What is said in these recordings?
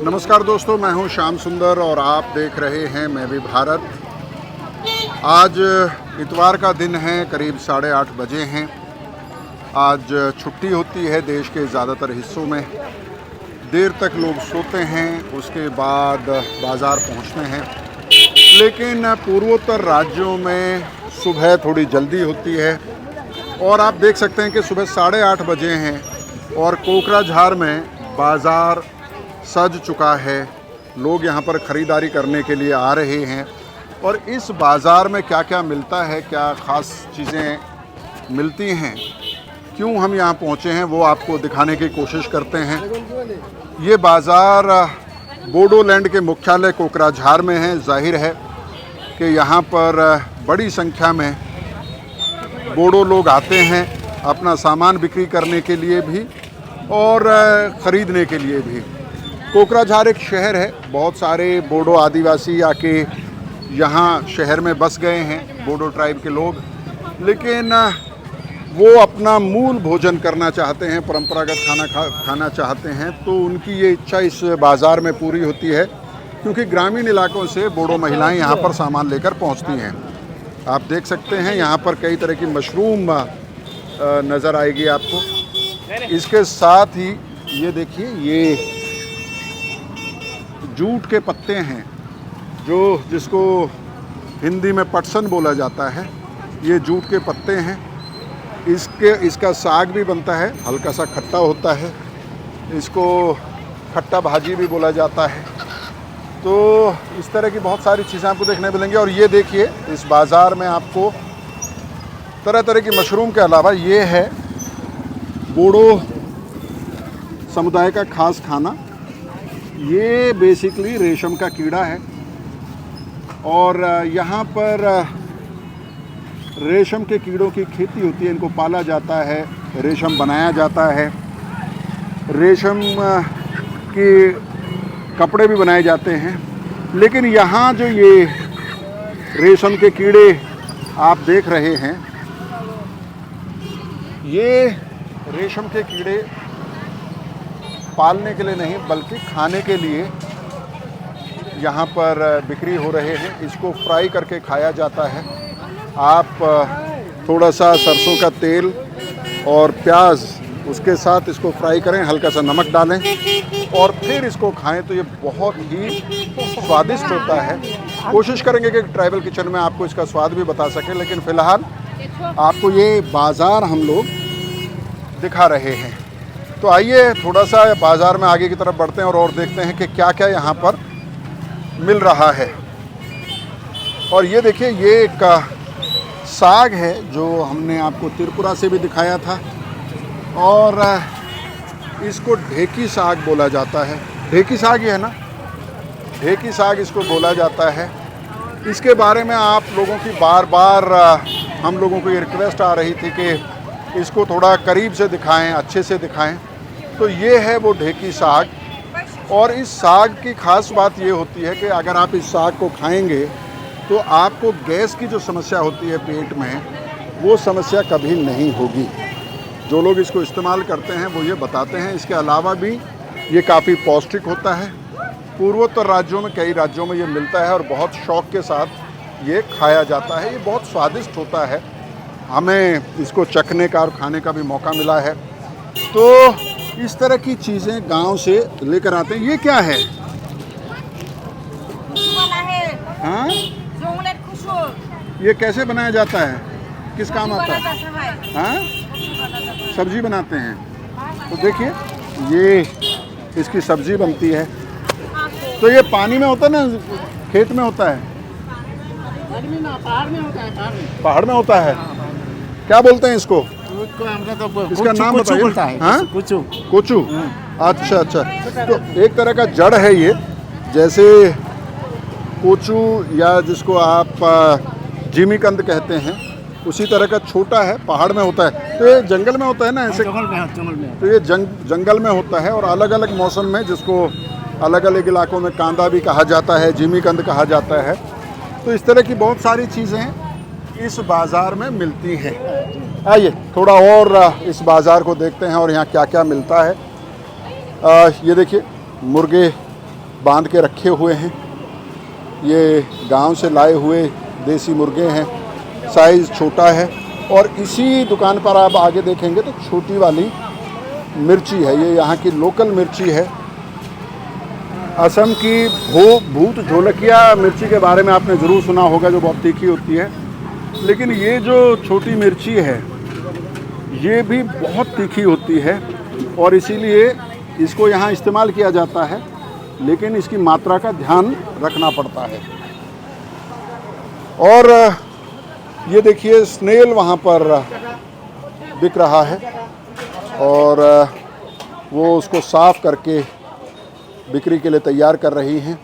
नमस्कार दोस्तों, मैं हूं श्याम सुंदर और आप देख रहे हैं मैं भी भारत। आज इतवार का दिन है, करीब 8:30 बजे हैं। आज छुट्टी होती है देश के ज़्यादातर हिस्सों में। देर तक लोग सोते हैं, उसके बाद बाज़ार पहुंचते हैं। लेकिन पूर्वोत्तर राज्यों में सुबह थोड़ी जल्दी होती है और आप देख सकते हैं कि सुबह 8:30 बजे हैं और कोकराझार में बाज़ार सज चुका है। लोग यहाँ पर ख़रीदारी करने के लिए आ रहे हैं और इस बाज़ार में क्या क्या मिलता है, क्या ख़ास चीज़ें मिलती हैं, क्यों हम यहाँ पहुँचे हैं, वो आपको दिखाने की कोशिश करते हैं। ये बाज़ार बोडोलैंड के मुख्यालय कोकराझार में है। जाहिर है कि यहाँ पर बड़ी संख्या में बोडो लोग आते हैं अपना सामान बिक्री करने के लिए भी और ख़रीदने के लिए भी। कोकराझार एक शहर है, बहुत सारे बोडो आदिवासी आके यहाँ शहर में बस गए हैं, बोडो ट्राइब के लोग। लेकिन वो अपना मूल भोजन करना चाहते हैं, परंपरागत खाना खाना चाहते हैं, तो उनकी ये इच्छा इस बाज़ार में पूरी होती है, क्योंकि ग्रामीण इलाकों से बोडो महिलाएं यहाँ पर सामान लेकर पहुँचती हैं। आप देख सकते हैं यहाँ पर कई तरह की मशरूम नज़र आएगी आपको। इसके साथ ही ये देखिए, ये जूट के पत्ते हैं जिसको हिंदी में पटसन बोला जाता है। ये जूट के पत्ते हैं। इसका साग भी बनता है, हल्का सा खट्टा होता है। इसको खट्टा भाजी भी बोला जाता है। तो इस तरह की बहुत सारी चीज़ें आपको देखने मिलेंगी। और ये देखिए, इस बाज़ार में आपको तरह तरह की मशरूम के अलावा ये है बोडो समुदाय का खास खाना। ये बेसिकली रेशम का कीड़ा है और यहाँ पर रेशम के कीड़ों की खेती होती है। इनको पाला जाता है, रेशम बनाया जाता है, रेशम के कपड़े भी बनाए जाते हैं। लेकिन यहाँ जो ये रेशम के कीड़े आप देख रहे हैं, ये रेशम के कीड़े पालने के लिए नहीं बल्कि खाने के लिए यहाँ पर बिक्री हो रहे हैं। इसको फ्राई करके खाया जाता है। आप थोड़ा सा सरसों का तेल और प्याज उसके साथ इसको फ्राई करें, हल्का सा नमक डालें और फिर इसको खाएं तो ये बहुत ही स्वादिष्ट होता है। कोशिश करेंगे कि ट्राइबल किचन में आपको इसका स्वाद भी बता सकें, लेकिन फ़िलहाल आपको ये बाज़ार हम लोग दिखा रहे हैं। तो आइए थोड़ा सा बाज़ार में आगे की तरफ बढ़ते हैं और देखते हैं कि क्या क्या यहाँ पर मिल रहा है। और ये देखिए, ये एक साग है जो हमने आपको त्रिपुरा से भी दिखाया था और इसको ढेकी साग बोला जाता है। ढेकी साग ही है ना, ढेकी साग इसको बोला जाता है। इसके बारे में आप लोगों की बार बार हम लोगों को ये रिक्वेस्ट आ रही थी कि इसको थोड़ा करीब से दिखाएं, अच्छे से दिखाएं। तो ये है वो ढेकी साग। और इस साग की ख़ास बात ये होती है कि अगर आप इस साग को खाएंगे तो आपको गैस की जो समस्या होती है पेट में, वो समस्या कभी नहीं होगी। जो लोग इसको इस्तेमाल करते हैं वो ये बताते हैं। इसके अलावा भी ये काफ़ी पौष्टिक होता है। पूर्वोत्तर राज्यों में, कई राज्यों में ये मिलता है और बहुत शौक़ के साथ ये खाया जाता है। ये बहुत स्वादिष्ट होता है। हमें इसको चखने का और खाने का भी मौका मिला है। तो इस तरह की चीज़ें गांव से लेकर आते हैं। ये क्या है? हाँ, ये कैसे बनाया जाता है, किस काम आता है? हाँ, सब्जी बनाते हैं। तो देखिए, ये इसकी सब्जी बनती है। तो ये पानी में होता है ना, खेत में होता है? पहाड़ में होता है। पहाड़ में होता है। क्या बोलते हैं इसको? इसका नाम बताइए। हाँ, कोचू। अच्छा अच्छा। तो एक तरह का जड़ है ये, जैसे कोचू या जिसको आप जिमीकंद कहते हैं, उसी तरह का छोटा है, पहाड़ में होता है। तो ये जंगल में होता है ना ऐसे? जंगल में। तो ये जंगल में होता है और अलग अलग मौसम में, जिसको अलग अलग इलाकों में कांदा भी कहा जाता है, जिमीकंद कहा जाता है। तो इस तरह की बहुत सारी चीज़ें इस बाज़ार में मिलती हैं। आइए थोड़ा और इस बाज़ार को देखते हैं और यहाँ क्या क्या मिलता है। ये देखिए, मुर्गे बांध के रखे हुए हैं। ये गांव से लाए हुए देसी मुर्गे हैं, साइज़ छोटा है। और इसी दुकान पर आप आगे देखेंगे तो छोटी वाली मिर्ची है, ये यहाँ की लोकल मिर्ची है। असम की भूत ढोलकिया मिर्ची के बारे में आपने ज़रूर सुना होगा, जो बहुत तीखी होती है। लेकिन ये जो छोटी मिर्ची है ये भी बहुत तीखी होती है और इसीलिए इसको यहाँ इस्तेमाल किया जाता है, लेकिन इसकी मात्रा का ध्यान रखना पड़ता है। और ये देखिए स्नेल वहाँ पर बिक रहा है और वो उसको साफ़ करके बिक्री के लिए तैयार कर रही हैं।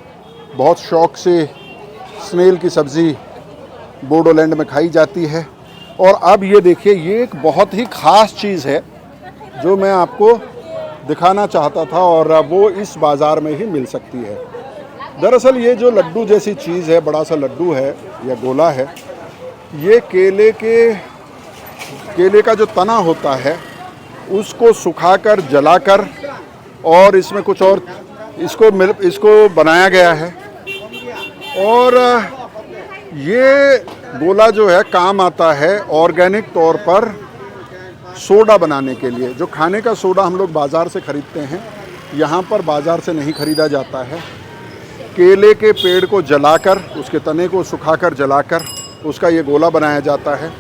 बहुत शौक़ से स्नेल की सब्ज़ी बोडोलैंड में खाई जाती है। और अब ये देखिए, ये एक बहुत ही ख़ास चीज़ है जो मैं आपको दिखाना चाहता था और वो इस बाज़ार में ही मिल सकती है। दरअसल ये जो लड्डू जैसी चीज़ है, बड़ा सा लड्डू है या गोला है, ये केले का जो तना होता है उसको सुखाकर जलाकर और इसमें कुछ और इसको बनाया गया है। और ये गोला जो है काम आता है ऑर्गेनिक तौर पर सोडा बनाने के लिए। जो खाने का सोडा हम लोग बाज़ार से ख़रीदते हैं, यहाँ पर बाज़ार से नहीं ख़रीदा जाता है। केले के पेड़ को जलाकर, उसके तने को सुखाकर जलाकर उसका ये गोला बनाया जाता है।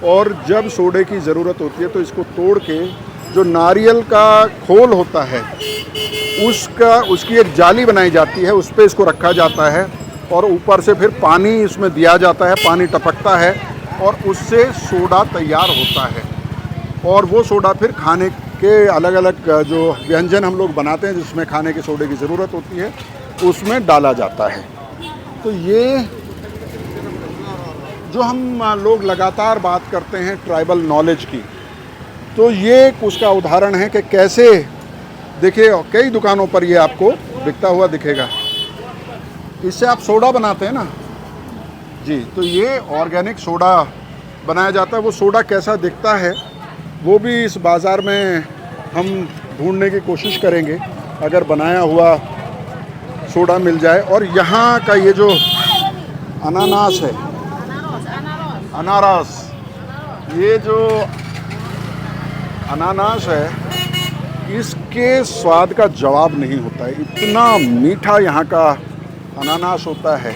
और जब सोडे की ज़रूरत होती है तो इसको तोड़ के जो नारियल का खोल होता है उसकी एक जाली बनाई जाती है, उस पर इसको रखा जाता है और ऊपर से फिर पानी इसमें दिया जाता है, पानी टपकता है और उससे सोडा तैयार होता है। और वो सोडा फिर खाने के अलग अलग जो व्यंजन हम लोग बनाते हैं जिसमें खाने के सोडे की ज़रूरत होती है उसमें डाला जाता है। तो ये जो हम लोग लगातार बात करते हैं ट्राइबल नॉलेज की, तो ये उसका उदाहरण है कि कैसे, देखिए कई दुकानों पर ये आपको बिकता हुआ दिखेगा। इससे आप सोडा बनाते हैं ना जी, तो ये ऑर्गेनिक सोडा बनाया जाता है। वो सोडा कैसा दिखता है वो भी इस बाज़ार में हम ढूंढने की कोशिश करेंगे, अगर बनाया हुआ सोडा मिल जाए। और यहाँ का ये जो अनानास है, अनारस, ये जो अनानास है इसके स्वाद का जवाब नहीं होता है। इतना मीठा यहाँ का अनानास होता है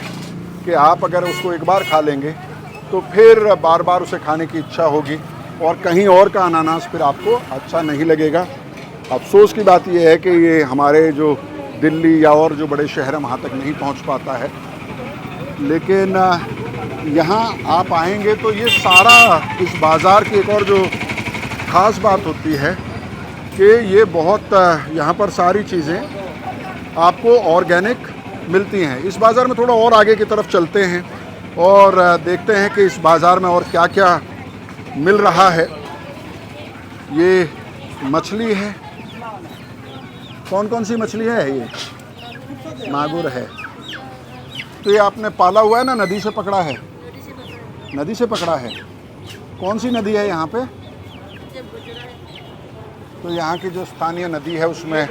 कि आप अगर उसको एक बार खा लेंगे तो फिर बार बार उसे खाने की इच्छा होगी और कहीं और का अनानास फिर आपको अच्छा नहीं लगेगा। अफसोस की बात यह है कि ये हमारे जो दिल्ली या और जो बड़े शहर हैं वहाँ तक नहीं पहुँच पाता है। लेकिन यहाँ आप आएंगे तो ये सारा, इस बाज़ार की एक और जो ख़ास बात होती है कि ये बहुत, यहाँ पर सारी चीज़ें आपको ऑर्गेनिक मिलती हैं। इस बाज़ार में थोड़ा और आगे की तरफ चलते हैं और देखते हैं कि इस बाज़ार में और क्या क्या मिल रहा है। ये मछली है, कौन कौन सी मछली है? ये मागुर है। तो ये आपने पाला हुआ है ना, नदी से पकड़ा है? नदी से पकड़ा है। कौन सी नदी है यहाँ पे? तो यहाँ की जो स्थानीय नदी है उसमें,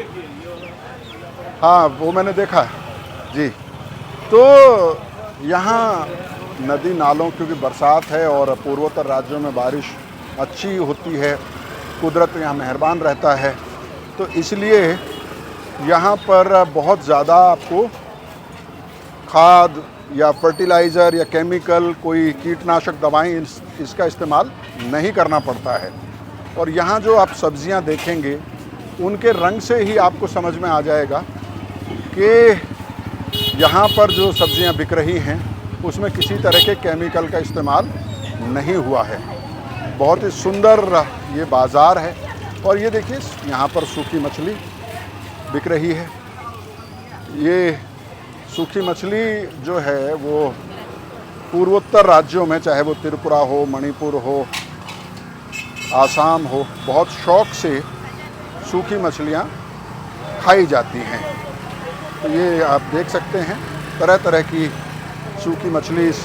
हाँ वो मैंने देखा जी। तो यहाँ नदी नालों, क्योंकि बरसात है और पूर्वोत्तर राज्यों में बारिश अच्छी होती है, कुदरत यहाँ मेहरबान रहता है, तो इसलिए यहाँ पर बहुत ज़्यादा आपको खाद या फर्टिलाइज़र या केमिकल, कोई कीटनाशक दवाएं इसका इस्तेमाल नहीं करना पड़ता है। और यहाँ जो आप सब्ज़ियाँ देखेंगे उनके रंग से ही आपको समझ में आ जाएगा कि यहाँ पर जो सब्ज़ियाँ बिक रही हैं उसमें किसी तरह के केमिकल का इस्तेमाल नहीं हुआ है। बहुत ही सुंदर ये बाज़ार है। और ये देखिए यहाँ पर सूखी मछली बिक रही है। ये सूखी मछली जो है वो पूर्वोत्तर राज्यों में, चाहे वो त्रिपुरा हो, मणिपुर हो, आसाम हो, बहुत शौक़ से सूखी मछलियाँ खाई जाती हैं। तो ये आप देख सकते हैं तरह तरह की सूखी मछली इस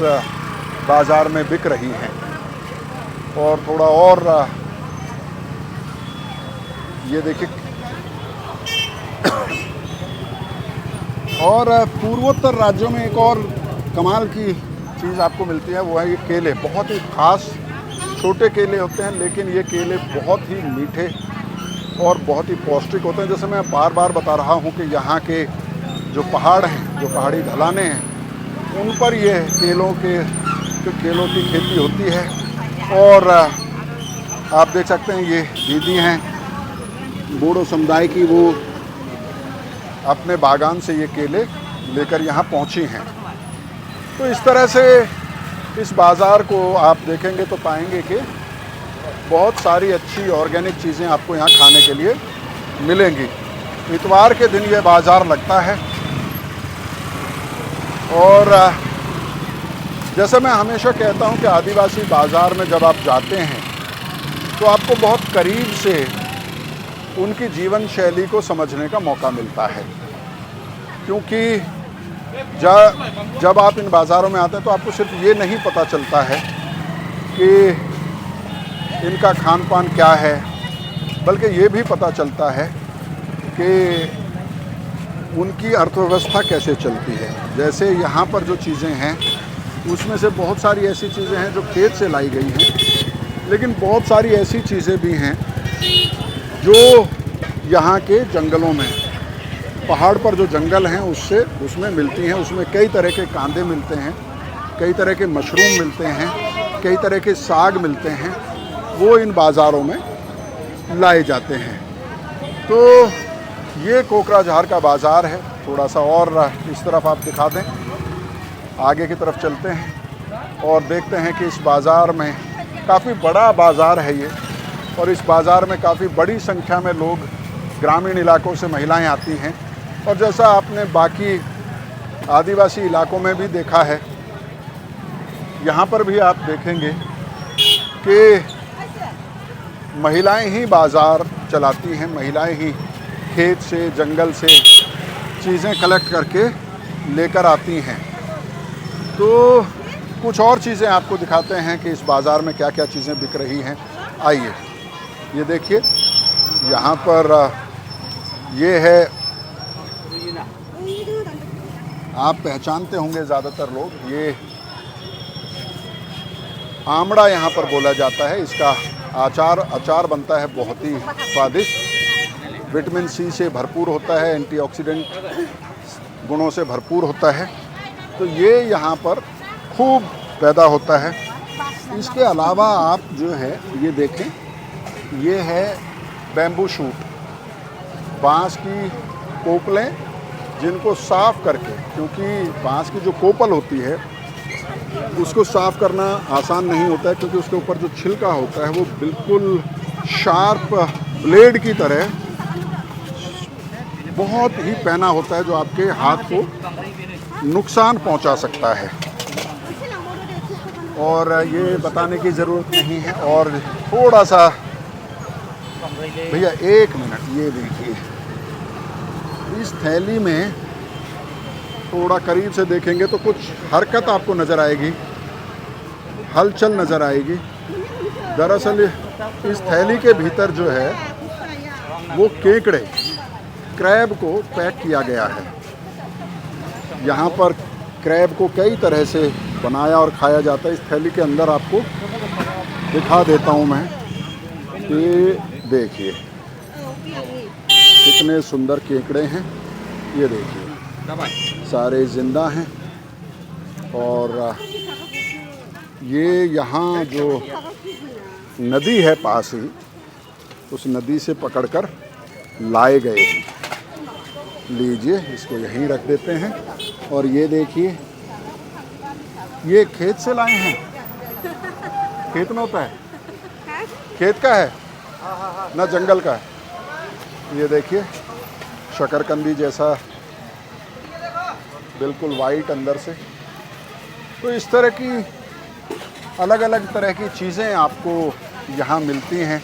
बाज़ार में बिक रही हैं। और थोड़ा और ये देखिए और पूर्वोत्तर राज्यों में एक और कमाल की चीज़ आपको मिलती है, वो है ये केले। बहुत ही ख़ास छोटे केले होते हैं, लेकिन ये केले बहुत ही मीठे और बहुत ही पौष्टिक होते हैं। जैसे मैं बार बार बता रहा हूँ कि यहाँ के जो पहाड़ हैं, जो पहाड़ी ढलाने हैं, उन पर ये केलों की खेती होती है। और आप देख सकते हैं ये दीदी हैं बूढ़ो समुदाय की, वो अपने बागान से ये केले लेकर यहाँ पहुँची हैं। तो इस तरह से इस बाज़ार को आप देखेंगे तो पाएंगे कि बहुत सारी अच्छी ऑर्गेनिक चीज़ें आपको यहाँ खाने के लिए मिलेंगी। इतवार के दिन ये बाज़ार लगता है और जैसे मैं हमेशा कहता हूँ कि आदिवासी बाज़ार में जब आप जाते हैं तो आपको बहुत करीब से उनकी जीवन शैली को समझने का मौका मिलता है, क्योंकि जब आप इन बाज़ारों में आते हैं तो आपको सिर्फ ये नहीं पता चलता है कि इनका खान पान क्या है, बल्कि ये भी पता चलता है कि उनकी अर्थव्यवस्था कैसे चलती है। जैसे यहाँ पर जो चीज़ें हैं उसमें से बहुत सारी ऐसी चीज़ें हैं जो खेत से लाई गई हैं, लेकिन बहुत सारी ऐसी चीज़ें भी हैं जो यहाँ के जंगलों में, पहाड़ पर जो जंगल हैं उसमें मिलती हैं। उसमें कई तरह के कांदे मिलते हैं, कई तरह के मशरूम मिलते हैं, कई तरह के साग मिलते हैं, वो इन बाज़ारों में लाए जाते हैं। तो ये कोकराझार का बाज़ार है। थोड़ा सा और इस तरफ आप दिखा दें, आगे की तरफ चलते हैं और देखते हैं कि इस बाज़ार में काफ़ी बड़ा बाज़ार है ये, और इस बाज़ार में काफ़ी बड़ी संख्या में लोग, ग्रामीण इलाकों से महिलाएं आती हैं। और जैसा आपने बाकी आदिवासी इलाकों में भी देखा है, यहाँ पर भी आप देखेंगे कि महिलाएं ही बाज़ार चलाती हैं, महिलाएं ही खेत से, जंगल से चीज़ें कलेक्ट करके लेकर आती हैं। तो कुछ और चीज़ें आपको दिखाते हैं कि इस बाज़ार में क्या क्या चीज़ें बिक रही हैं। आइए, ये देखिए, यहाँ पर ये है, आप पहचानते होंगे ज़्यादातर लोग, ये आमड़ा यहाँ पर बोला जाता है। इसका अचार बनता है, बहुत ही स्वादिष्ट, विटामिन सी से भरपूर होता है, एंटीऑक्सीडेंट गुणों से भरपूर होता है। तो ये यहाँ पर खूब पैदा होता है। इसके अलावा आप जो है ये देखें, ये है बैम्बू शूट, बांस की कोपलें, जिनको साफ़ करके, क्योंकि बांस की जो कोपल होती है उसको साफ़ करना आसान नहीं होता है, क्योंकि उसके ऊपर जो छिलका होता है वो बिल्कुल शार्प ब्लेड की तरह बहुत ही पैना होता है, जो आपके हाथ को नुकसान पहुंचा सकता है। और ये बताने की ज़रूरत नहीं है। और थोड़ा सा भैया, एक मिनट, ये देखिए, इस थैली में थोड़ा करीब से देखेंगे तो कुछ हरकत आपको नज़र आएगी, हलचल नज़र आएगी। दरअसल इस थैली के भीतर जो है वो केकड़े, क्रैब को पैक किया गया है। यहाँ पर क्रैब को कई तरह से बनाया और खाया जाता है। इस थैली के अंदर आपको दिखा देता हूँ मैं, ये देखिए कितने सुंदर केकड़े हैं। ये देखिए, सारे ज़िंदा हैं। और ये यहाँ जो नदी है पास ही, उस नदी से पकड़कर लाए गए हैं। लीजिए, इसको यहीं रख देते हैं। और ये देखिए, ये खेत से लाए हैं, खेत में होता है, खेत का है ना जंगल का है। ये देखिए, शकरकंदी जैसा, बिल्कुल वाइट अंदर से। तो इस तरह की अलग अलग तरह की चीज़ें आपको यहाँ मिलती हैं।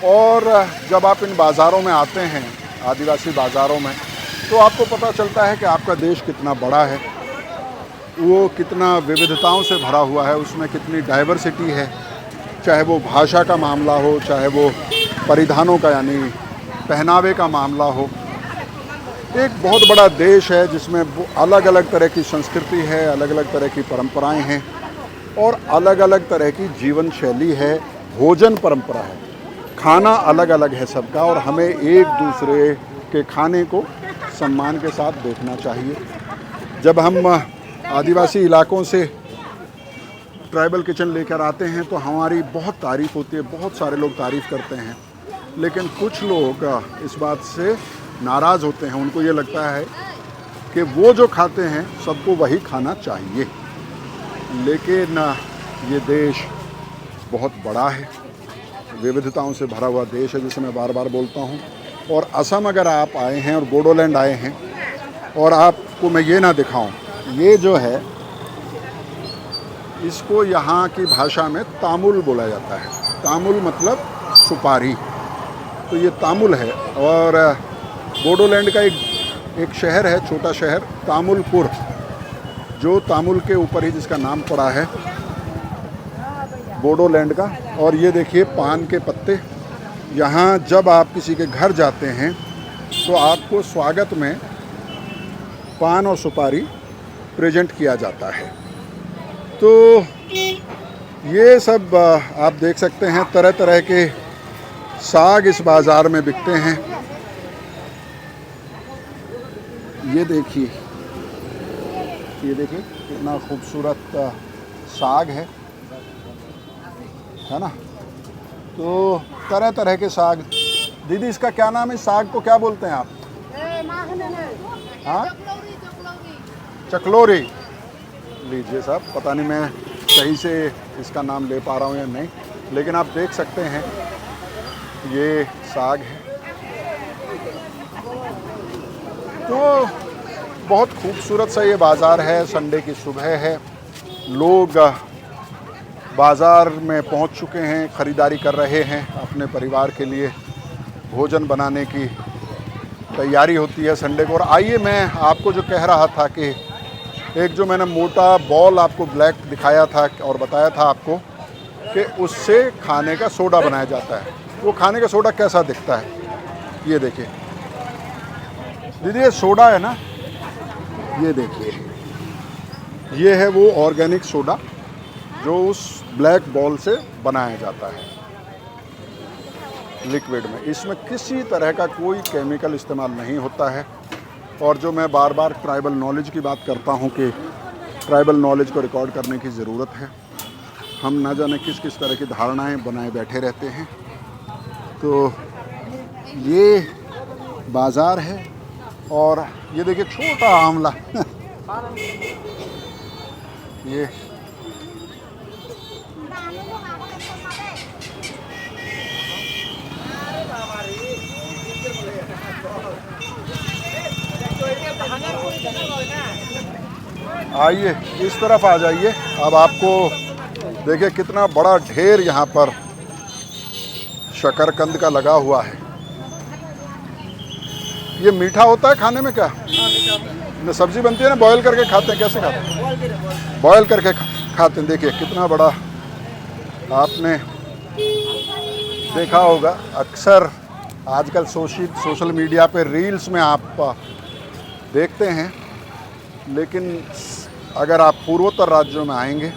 और जब आप इन बाज़ारों में आते हैं, आदिवासी बाज़ारों में, तो आपको पता चलता है कि आपका देश कितना बड़ा है, वो कितना विविधताओं से भरा हुआ है, उसमें कितनी डाइवर्सिटी है। चाहे वो भाषा का मामला हो, चाहे वो परिधानों का यानी पहनावे का मामला हो, एक बहुत बड़ा देश है जिसमें अलग अलग तरह की संस्कृति है, अलग अलग तरह की परंपराएं हैं और अलग अलग तरह की जीवन शैली है, भोजन परंपरा है, खाना अलग अलग है सबका और हमें एक दूसरे के खाने को सम्मान के साथ देखना चाहिए। जब हम आदिवासी इलाकों से ट्राइबल किचन लेकर आते हैं तो हमारी बहुत तारीफ़ होती है, बहुत सारे लोग तारीफ़ करते हैं, लेकिन कुछ लोग इस बात से नाराज़ होते हैं। उनको ये लगता है कि वो जो खाते हैं सबको वही खाना चाहिए, लेकिन ये देश बहुत बड़ा है, विविधताओं से भरा हुआ देश है, जिसे मैं बार बार बोलता हूँ। और असम अगर आप आए हैं और बोडोलैंड आए हैं और आपको मैं ये ना दिखाऊं, ये जो है इसको यहाँ की भाषा में तामुल बोला जाता है। तामुल मतलब सुपारी, तो ये तामुल है। और बोडोलैंड का एक शहर है, छोटा शहर तामुलपुर, जो तामुल के ऊपर ही जिसका नाम पड़ा है बोडोलैंड का। और ये देखिए पान के पत्ते, यहाँ जब आप किसी के घर जाते हैं तो आपको स्वागत में पान और सुपारी प्रेजेंट किया जाता है। तो ये सब आप देख सकते हैं, तरह तरह के साग इस बाज़ार में बिकते हैं। ये देखिए कितना खूबसूरत साग है ना। तो तरह तरह के साग। दीदी इसका क्या नाम है, साग को क्या बोलते हैं आप? हाँ, चकलोरी। लीजिए साहब, पता नहीं मैं सही से इसका नाम ले पा रहा हूँ या नहीं, लेकिन आप देख सकते हैं ये साग है। तो बहुत खूबसूरत सा ये बाज़ार है। संडे की सुबह है, लोग बाज़ार में पहुंच चुके हैं, ख़रीदारी कर रहे हैं, अपने परिवार के लिए भोजन बनाने की तैयारी होती है संडे को। और आइए मैं आपको जो कह रहा था कि एक जो मैंने मोटा बॉल आपको ब्लैक दिखाया था और बताया था आपको कि उससे खाने का सोडा बनाया जाता है। वो खाने का सोडा कैसा दिखता है, ये देखिए दीदी, ये सोडा है ना, ये देखिए, ये है वो ऑर्गेनिक सोडा जो उस ब्लैक बॉल से बनाया जाता है लिक्विड में। इसमें किसी तरह का कोई केमिकल इस्तेमाल नहीं होता है। और जो मैं बार बार ट्राइबल नॉलेज की बात करता हूँ कि ट्राइबल नॉलेज को रिकॉर्ड करने की ज़रूरत है। हम ना जाने किस किस तरह की धारणाएं बनाए बैठे रहते हैं। तो ये बाज़ार है और ये देखिए छोटा आंवला ये आइए इस तरफ आ जाइए। अब आपको देखिए कितना बड़ा ढेर यहाँ पर शकरकंद का लगा हुआ है। ये मीठा होता है खाने में क्या? हाँ, सब्जी बनती है ना, बॉयल करके खाते हैं। कैसे खाते हैं? बॉयल करके खाते हैं। देखिए कितना बड़ा, आपने देखा होगा अक्सर आजकल सोशल मीडिया पे रील्स में आप देखते हैं। लेकिन अगर आप पूर्वोत्तर राज्यों में आएंगे,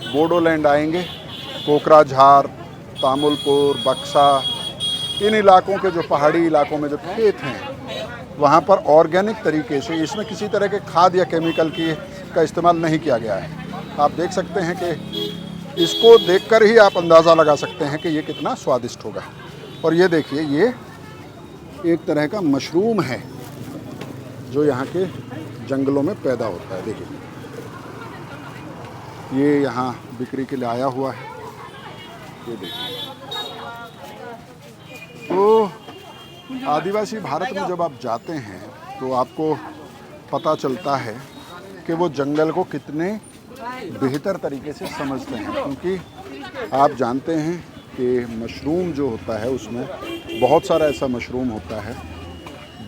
बोडोलैंड आएंगे, कोकराझार, तामुलपुर, बक्सा, इन इलाकों के जो पहाड़ी इलाकों में जो खेत हैं वहाँ पर ऑर्गेनिक तरीके से, इसमें किसी तरह के खाद या केमिकल का इस्तेमाल नहीं किया गया है। आप देख सकते हैं कि इसको देखकर ही आप अंदाज़ा लगा सकते हैं कि ये कितना स्वादिष्ट होगा। और ये देखिए, ये एक तरह का मशरूम है जो यहाँ के जंगलों में पैदा होता है। देखिए ये यहाँ बिक्री के लिए आया हुआ है। ये देखिए, तो आदिवासी भारत में जब आप जाते हैं तो आपको पता चलता है कि वो जंगल को कितने बेहतर तरीके से समझते हैं। क्योंकि आप जानते हैं कि मशरूम जो होता है उसमें बहुत सारा ऐसा मशरूम होता है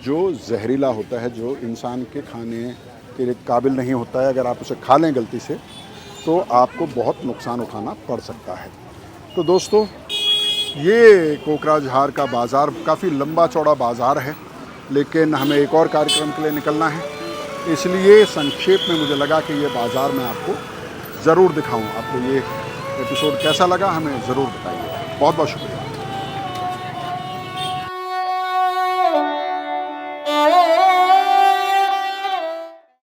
जो जहरीला होता है, जो इंसान के खाने के काबिल नहीं होता है। अगर आप उसे खा लें गलती से तो आपको बहुत नुकसान उठाना पड़ सकता है। तो दोस्तों, ये कोकराझार का बाज़ार काफ़ी लंबा चौड़ा बाज़ार है। लेकिन हमें एक और कार्यक्रम के लिए निकलना है, इसलिए संक्षेप में मुझे लगा कि ये बाज़ार मैं आपको ज़रूर दिखाऊं। आपको ये एपिसोड कैसा लगा हमें ज़रूर बताइए। बहुत बहुत शुक्रिया।